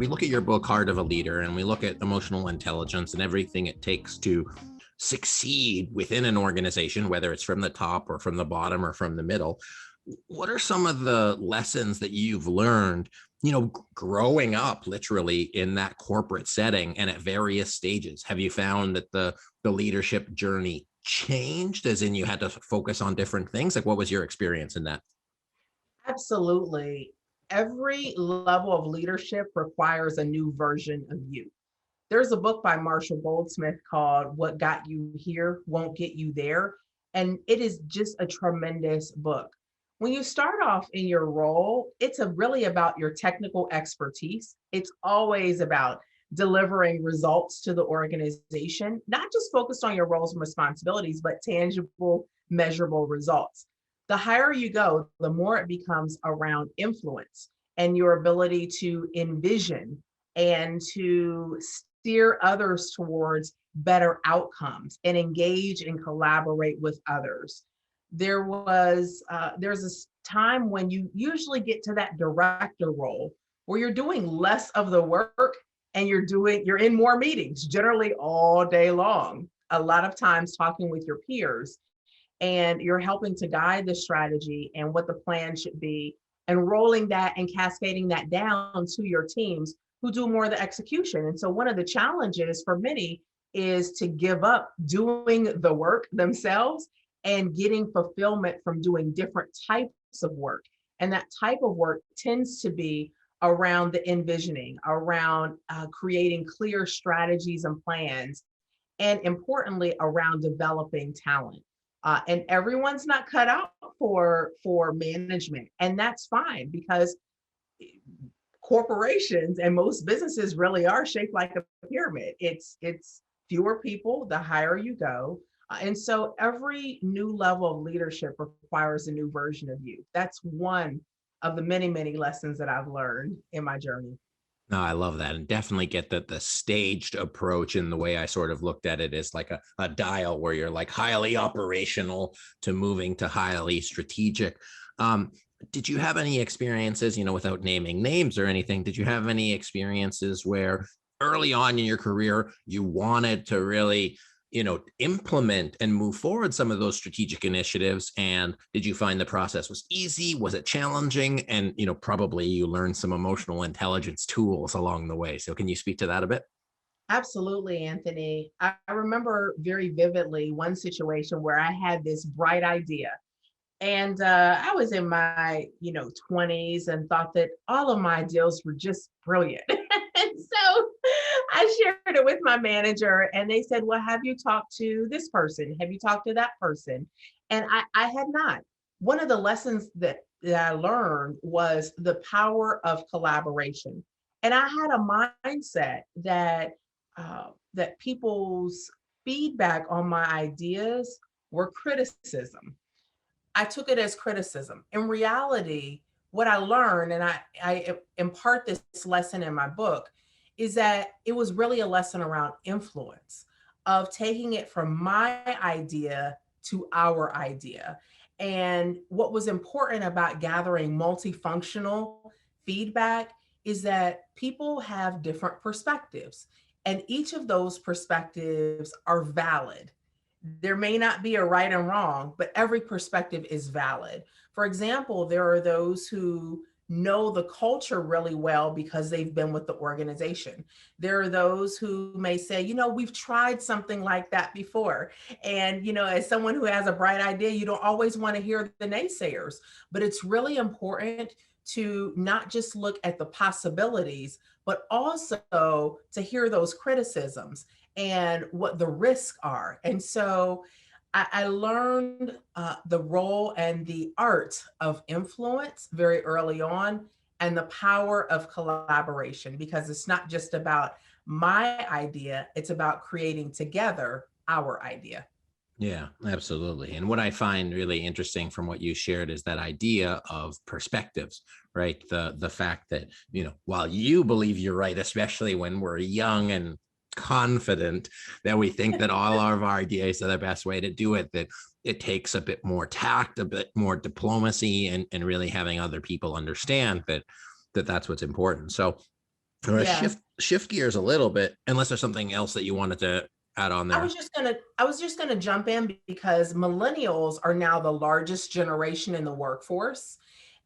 we look at your book, Heart of a Leader, and we look at emotional intelligence and everything it takes to succeed within an organization, whether it's from the top or from the bottom or from the middle, what are some of the lessons that you've learned, growing up literally in that corporate setting and at various stages? Have you found that the leadership journey changed, as in you had to focus on different things? Like, what was your experience in that? Absolutely. Every level of leadership requires a new version of you. There's a book by Marshall Goldsmith called What Got You Here Won't Get You There. And it is just a tremendous book. When you start off in your role, it's really about your technical expertise. It's always about delivering results to the organization, not just focused on your roles and responsibilities, but tangible, measurable results. The higher you go, the more it becomes around influence and your ability to envision and to steer others towards better outcomes and engage and collaborate with others. There's this time when you usually get to that director role where you're doing less of the work and you're in more meetings, generally all day long, a lot of times talking with your peers, and you're helping to guide the strategy and what the plan should be, and rolling that and cascading that down to your teams who do more of the execution. And so one of the challenges for many is to give up doing the work themselves and getting fulfillment from doing different types of work. And that type of work tends to be around the envisioning, around creating clear strategies and plans, and importantly, around developing talent. And everyone's not cut out for management, and that's fine, because corporations and most businesses really are shaped like a pyramid. It's fewer people the higher you go. And so every new level of leadership requires a new version of you. That's one of the many, many lessons that I've learned in my journey. No, I love that, and definitely get that the staged approach, in the way I sort of looked at it, is like a dial where you're like highly operational to moving to highly strategic. Did you have any experiences, without naming names or anything, did you have any experiences where early on in your career you wanted to really implement and move forward some of those strategic initiatives? And did you find the process was easy? Was it challenging? And, probably you learned some emotional intelligence tools along the way. So can you speak to that a bit? Absolutely, Anthony. I remember very vividly one situation where I had this bright idea. And I was in my, 20s, and thought that all of my ideas were just brilliant. And so I shared it with my manager, and they said, well, have you talked to this person? Have you talked to that person? And I had not. One of the lessons that I learned was the power of collaboration. And I had a mindset that people's feedback on my ideas were criticism. I took it as criticism. In reality, what I learned, and I impart this lesson in my book, is that it was really a lesson around influence, of taking it from my idea to our idea. And what was important about gathering multifunctional feedback is that people have different perspectives, and each of those perspectives are valid. There may not be a right and wrong, but every perspective is valid. For example, there are those who know the culture really well because they've been with the organization. There are those who may say, we've tried something like that before. And, as someone who has a bright idea, you don't always want to hear the naysayers, but it's really important to not just look at the possibilities, but also to hear those criticisms and what the risks are. And so I learned the role and the art of influence very early on, and the power of collaboration, because it's not just about my idea, it's about creating together our idea. Yeah, absolutely. And what I find really interesting from what you shared is that idea of perspectives, right? The fact that, while you believe you're right, especially when we're young and confident, that we think that all of our ideas are the best way to do it, that it takes a bit more tact, a bit more diplomacy, and really having other people understand that that's what's important. So Or Yeah. shift gears a little bit, unless there's something else that you wanted to add on there. I was just gonna jump in because millennials are now the largest generation in the workforce.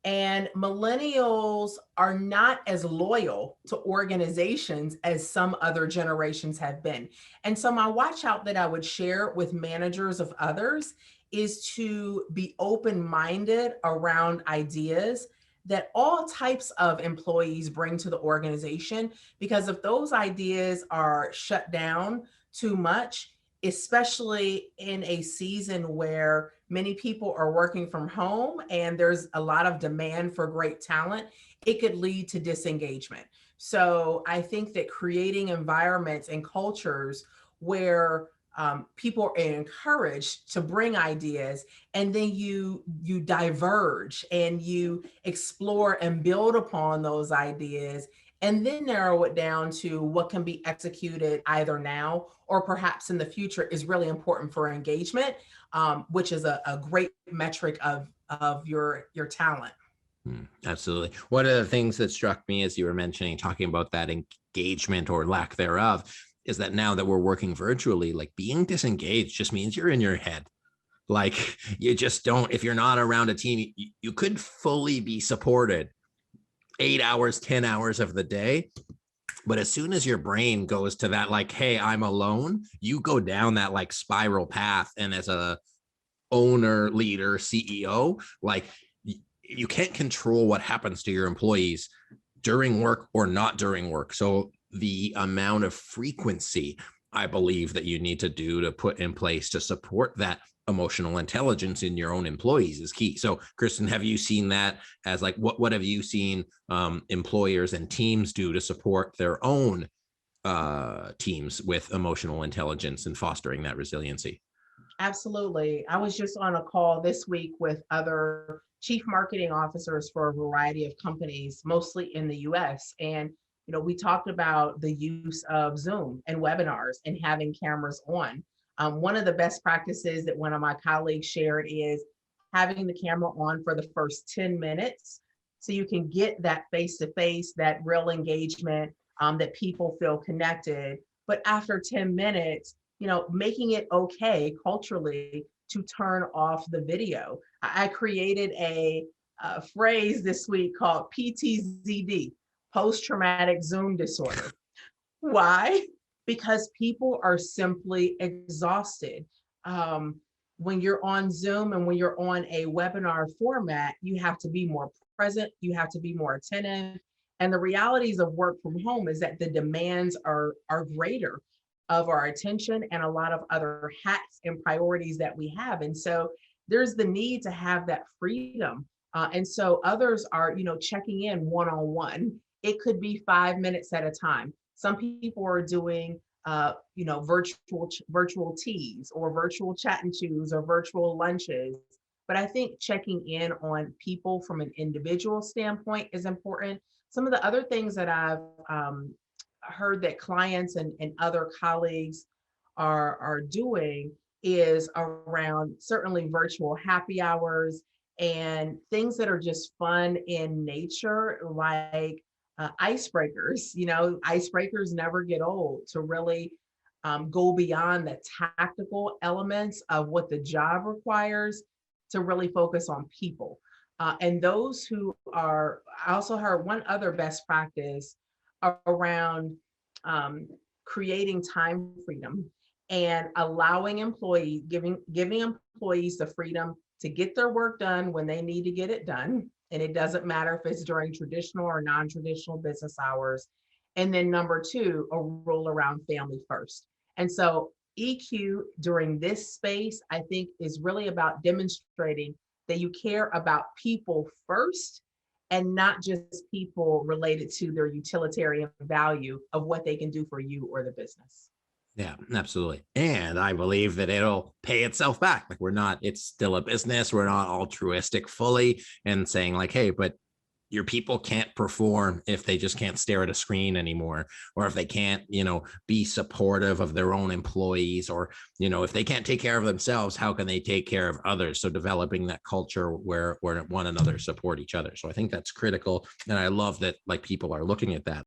And millennials are not as loyal to organizations as some other generations have been. And so, my watch out that I would share with managers of others is to be open minded around ideas that all types of employees bring to the organization. Because if those ideas are shut down too much, especially in a season where many people are working from home and there's a lot of demand for great talent, it could lead to disengagement. So I think that creating environments and cultures where people are encouraged to bring ideas, and then you diverge and you explore and build upon those ideas, and then narrow it down to what can be executed either now or perhaps in the future, is really important for engagement, which is a great metric of your talent. Absolutely. One of the things that struck me as you were mentioning, talking about that engagement or lack thereof, is that now that we're working virtually, like being disengaged just means you're in your head. Like you just don't, if you're not around a team, you could fully be supported 8 hours, 10 hours of the day. But as soon as your brain goes to that, like, hey, I'm alone, you go down that like spiral path. And as a owner, leader, CEO, like you can't control what happens to your employees during work or not during work. So the amount of frequency I believe that you need to do to put in place to support that emotional intelligence in your own employees is key. So Kristin, have you seen that as like, what have you seen employers and teams do to support their own teams with emotional intelligence and fostering that resiliency? Absolutely. I was just on a call this week with other chief marketing officers for a variety of companies, mostly in the US. And, we talked about the use of Zoom and webinars and having cameras on. One of the best practices that one of my colleagues shared is having the camera on for the first 10 minutes so you can get that face to face, that real engagement, that people feel connected. But after 10 minutes, making it okay culturally to turn off the video. I created a phrase this week called PTZD, post traumatic Zoom disorder. Why? Because people are simply exhausted. Um, when you're on Zoom and when you're on a webinar format, you have to be more present, you have to be more attentive. And the realities of work from home is that the demands are greater of our attention and a lot of other hats and priorities that we have. And so there's the need to have that freedom. And so others are, checking in one on one. It could be 5 minutes at a time. Some people are doing, virtual teas or virtual chat and chews or virtual lunches. But I think checking in on people from an individual standpoint is important. Some of the other things that I've heard that clients and other colleagues are doing is around certainly virtual happy hours and things that are just fun in nature, like icebreakers. Icebreakers never get old, to really go beyond the tactical elements of what the job requires to really focus on people. And those who are, I also heard one other best practice around creating time freedom and allowing employees, giving employees the freedom to get their work done when they need to get it done. And it doesn't matter if it's during traditional or non-traditional business hours. And then number two, a rule around family first. And so EQ during this space, I think, is really about demonstrating that you care about people first and not just people related to their utilitarian value of what they can do for you or the business. Yeah, absolutely. And I believe that it'll pay itself back. Like it's still a business. We're not altruistic fully and saying like, hey, but your people can't perform if they just can't stare at a screen anymore, or if they can't, be supportive of their own employees, or, if they can't take care of themselves, how can they take care of others? So developing that culture where one another support each other. So I think that's critical. And I love that like people are looking at that.